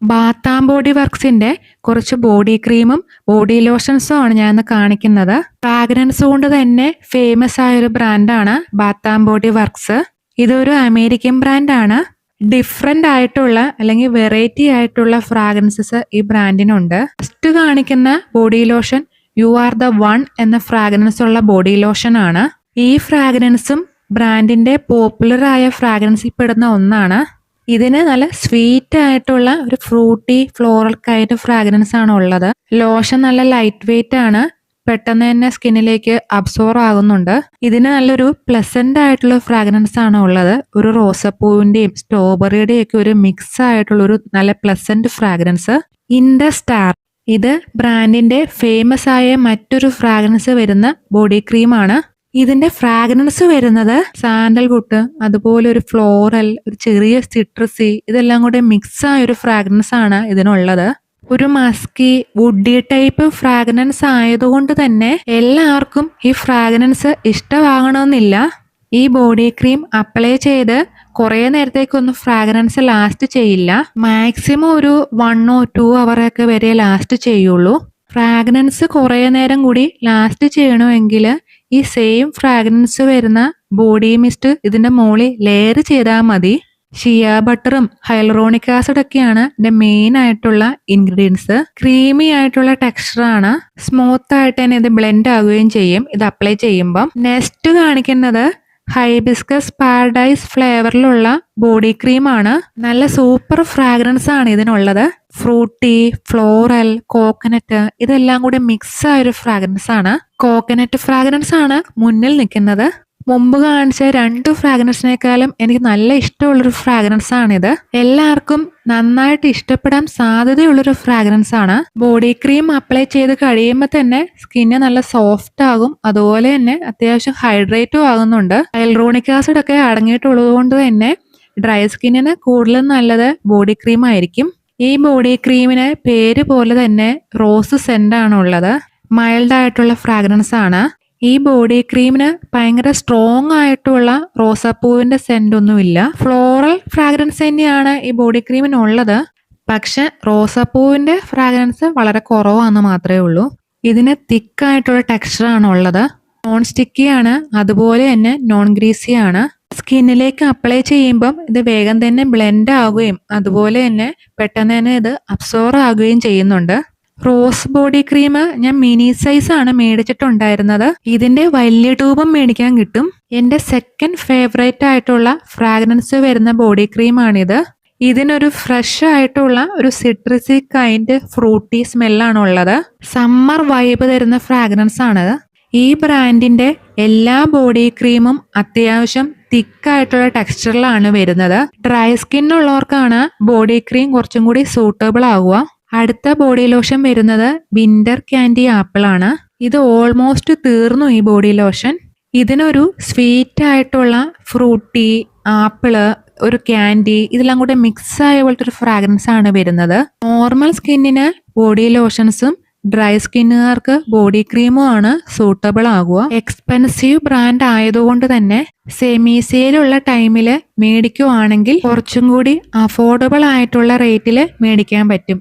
Baat and body വർക്സിന്റെ കുറച്ച് body ക്രീമും body ലോഷൻസും ആണ് ഞാൻ ഇന്ന് കാണിക്കുന്നത്. ഫ്രാഗ്രൻസ് കൊണ്ട് തന്നെ ഫേമസ് ആയ ഒരു ബ്രാൻഡാണ് ബാത്ത് ആൻഡ് ബോഡി വർക്സ്. ഇതൊരു അമേരിക്കൻ ബ്രാൻഡാണ്. ഡിഫറെന്റ് ആയിട്ടുള്ള അല്ലെങ്കിൽ വെറൈറ്റി ആയിട്ടുള്ള ഫ്രാഗ്രൻസസ് ഈ ബ്രാൻഡിനുണ്ട്. ഫസ്റ്റ് കാണിക്കുന്ന body lotion you are the one എന്ന ഫ്രാഗ്രൻസ് ഉള്ള ബോഡി ലോഷൻ ആണ്. ഈ ഫ്രാഗ്രൻസും ബ്രാൻഡിന്റെ പോപ്പുലർ ആയ ഫ്രാഗ്രൻസിൽ പെടുന്ന ഒന്നാണ്. ഇതിന് നല്ല സ്വീറ്റ് ആയിട്ടുള്ള ഒരു ഫ്രൂട്ടി ഫ്ലോറൽ കൈൻഡ് ഫ്രാഗ്രൻസ് ആണ് ഉള്ളത്. ലോഷൻ നല്ല ലൈറ്റ് വെയിറ്റ് ആണ്, പെട്ടെന്ന് തന്നെ സ്കിന്നിലേക്ക് അബ്സോർവ് ആകുന്നുണ്ട്. ഇതിന് നല്ലൊരു പ്ലസന്റ് ആയിട്ടുള്ള ഫ്രാഗ്രൻസ് ആണ് ഉള്ളത്. ഒരു റോസപ്പൂവിന്റെയും സ്ട്രോബെറിയുടെയും ഒക്കെ ഒരു മിക്സ് ആയിട്ടുള്ള ഒരു നല്ല pleasant fragrance. In the star, ഇത് ബ്രാൻഡിന്റെ ഫേമസ് ആയ മറ്റൊരു ഫ്രാഗ്രൻസ് വരുന്ന ബോഡി ക്രീമാണ്. ഇതിന്റെ ഫ്രാഗ്രൻസ് വരുന്നത് സാൻഡൽവുഡ്, അതുപോലെ ഒരു ഫ്ലോറൽ, ഒരു ചെറിയ സിട്രസി, ഇതെല്ലാം കൂടെ മിക്സ് ആയ ഒരു ഫ്രാഗ്രൻസ് ആണ് ഇതിനുള്ളത്. ഒരു മസ്കി വുഡി ടൈപ്പ് ഫ്രാഗ്രൻസ് ആയതുകൊണ്ട് തന്നെ എല്ലാവർക്കും ഈ ഫ്രാഗ്രൻസ് ഇഷ്ടമാകണമെന്നില്ല. ഈ ബോഡി ക്രീം അപ്ലൈ ചെയ്ത് കുറെ നേരത്തേക്കൊന്നും ഫ്രാഗ്രൻസ് ലാസ്റ്റ് ചെയ്യില്ല. മാക്സിമം ഒരു 1 or 2 hour ഒക്കെ വരെ ലാസ്റ്റ് ചെയ്യുള്ളൂ. ഫ്രാഗ്രൻസ് കുറെ നേരം കൂടി ലാസ്റ്റ് ചെയ്യണമെങ്കിൽ ഈ സെയിം ഫ്രാഗ്രൻസ് വരുന്ന ബോഡി മിസ്റ്റ് ഇതിന്റെ മുകളിൽ ലെയർ ചെയ്താൽ മതി. ഷിയ ബട്ടറും ഹൈലറോണിക് ആസിഡ് ഒക്കെയാണ് ഇതിന്റെ മെയിൻ ആയിട്ടുള്ള ഇൻഗ്രീഡിയൻസ്. ക്രീമി ആയിട്ടുള്ള ടെക്സ്ചറാണ്, സ്മൂത്ത് ആയിട്ട് തന്നെ ഇത് ബ്ലെൻഡ് ആവുകയും ചെയ്യും ഇത് അപ്ലൈ ചെയ്യുമ്പം. നെക്സ്റ്റ് കാണിക്കുന്നത് ഹൈബിസ്കസ് പാരഡൈസ് ഫ്ലേവറിലുള്ള ബോഡി ക്രീമാണ്. നല്ല സൂപ്പർ ഫ്രാഗ്രൻസ് ആണ് ഇതിനുള്ളത്. ഫ്രൂട്ടി, ഫ്ലോറൽ, കോക്കനട്ട് ഇതെല്ലാം കൂടി മിക്സ് ആയ ഒരു ഫ്രാഗ്രൻസ് ആണ്. കോക്കനട്ട് ഫ്രാഗ്രൻസ് ആണ് മുന്നിൽ നിൽക്കുന്നത്. മുമ്പ് കാണിച്ച 2 ഫ്രാഗ്രൻസിനേക്കാളും എനിക്ക് നല്ല ഇഷ്ടമുള്ളൊരു ഫ്രാഗ്രൻസ് ആണിത്. എല്ലാവർക്കും നന്നായിട്ട് ഇഷ്ടപ്പെടാൻ സാധ്യതയുള്ളൊരു ഫ്രാഗ്രൻസ് ആണ്. ബോഡി ക്രീം അപ്ലൈ ചെയ്ത് കഴിയുമ്പോൾ തന്നെ സ്കിന്ന് നല്ല സോഫ്റ്റ് ആകും, അതുപോലെ തന്നെ അത്യാവശ്യം ഹൈഡ്രേറ്റും ആകുന്നുണ്ട്. ഹൈലറോണിക് ആസിഡ് ഒക്കെ അടങ്ങിയിട്ടുള്ളത് കൊണ്ട് തന്നെ ഡ്രൈ സ്കിന്നിന് കൂടുതലും നല്ലത് ബോഡി ക്രീം ആയിരിക്കും. ഈ ബോഡി ക്രീമിന് പേര് പോലെ തന്നെ റോസ് സെന്റ് ആണ് ഉള്ളത്. മൈൽഡ് ആയിട്ടുള്ള ഫ്രാഗ്രൻസ് ആണ്. ഈ ബോഡി ക്രീമിന് ഭയങ്കര സ്ട്രോങ് ആയിട്ടുള്ള റോസാപ്പൂവിന്റെ സെന്റ് ഒന്നുമില്ല. ഫ്ലോറൽ ഫ്രാഗ്രൻസ് തന്നെയാണ് ഈ ബോഡി ക്രീമിനുള്ളത്. പക്ഷെ റോസാപ്പൂവിന്റെ ഫ്രാഗ്രൻസ് വളരെ കുറവാണെന്ന് മാത്രമേ ഉള്ളൂ. ഇതിന് തിക്കായിട്ടുള്ള ടെക്സ്ചർ ആണ് ഉള്ളത്. നോൺ സ്റ്റിക്കി ആണ്, അതുപോലെ തന്നെ നോൺ ഗ്രീസി ആണ്. സ്കിന്നിലേക്ക് അപ്ലൈ ചെയ്യുമ്പം ഇത് വേഗം തന്നെ ബ്ലെൻഡ് ആവുകയും അതുപോലെ തന്നെ പെട്ടെന്ന് തന്നെ ഇത് അബ്സോർവ് ആകുകയും ചെയ്യുന്നുണ്ട്. റോസ് ബോഡി ക്രീം ഞാൻ മിനി സൈസ് ആണ് മേടിച്ചിട്ടുണ്ടായിരുന്നത്. ഇതിന്റെ വലിയ ട്യൂബും മേടിക്കാൻ കിട്ടും. എന്റെ സെക്കൻഡ് ഫേവറേറ്റ് ആയിട്ടുള്ള ഫ്രാഗ്രൻസ് വരുന്ന ബോഡി ക്രീമാണിത്. ഇതിനൊരു ഫ്രഷ് ആയിട്ടുള്ള ഒരു സിട്രസി കൈൻഡ് ഫ്രൂട്ടി സ്മെല്ലാണ് ഉള്ളത്. സമ്മർ വൈബ് തരുന്ന ഫ്രാഗ്രൻസ് ആണിത്. ഈ ബ്രാൻഡിന്റെ എല്ലാ ബോഡി ക്രീമും അത്യാവശ്യം തിക്കായിട്ടുള്ള ടെക്സ്ചറിലാണ് വരുന്നത്. ഡ്രൈ സ്കിൻ ഉള്ളവർക്കാണ് ബോഡി ക്രീം കുറച്ചും കൂടി സൂട്ടബിൾ ആവുക. അടുത്ത ബോഡി ലോഷൻ വരുന്നത് വിന്റർ ക്യാൻഡി ആപ്പിൾ ആണ്. ഇത് ഓൾമോസ്റ്റ് തീർന്നു ഈ ബോഡി ലോഷൻ. ഇതിനൊരു സ്വീറ്റ് ആയിട്ടുള്ള ഫ്രൂട്ടി, ആപ്പിള്, ഒരു ക്യാൻഡി ഇതെല്ലാം കൂടെ മിക്സ് ആയ പോലത്തെ ഒരു ഫ്രാഗ്രൻസ് ആണ് വരുന്നത്. നോർമൽ സ്കിന്നിന് ബോഡി ലോഷൻസും ഡ്രൈ സ്കിന്നുകാർക്ക് ബോഡി ക്രീമും ആണ് സൂട്ടബിൾ ആകുക. എക്സ്പെൻസീവ് ബ്രാൻഡ് ആയതുകൊണ്ട് തന്നെ സെമി സെയിലുള്ള ടൈമിൽ മേടിക്കുവാണെങ്കിൽ കുറച്ചും കൂടി അഫോർഡബിൾ ആയിട്ടുള്ള റേറ്റിൽ മേടിക്കാൻ പറ്റും.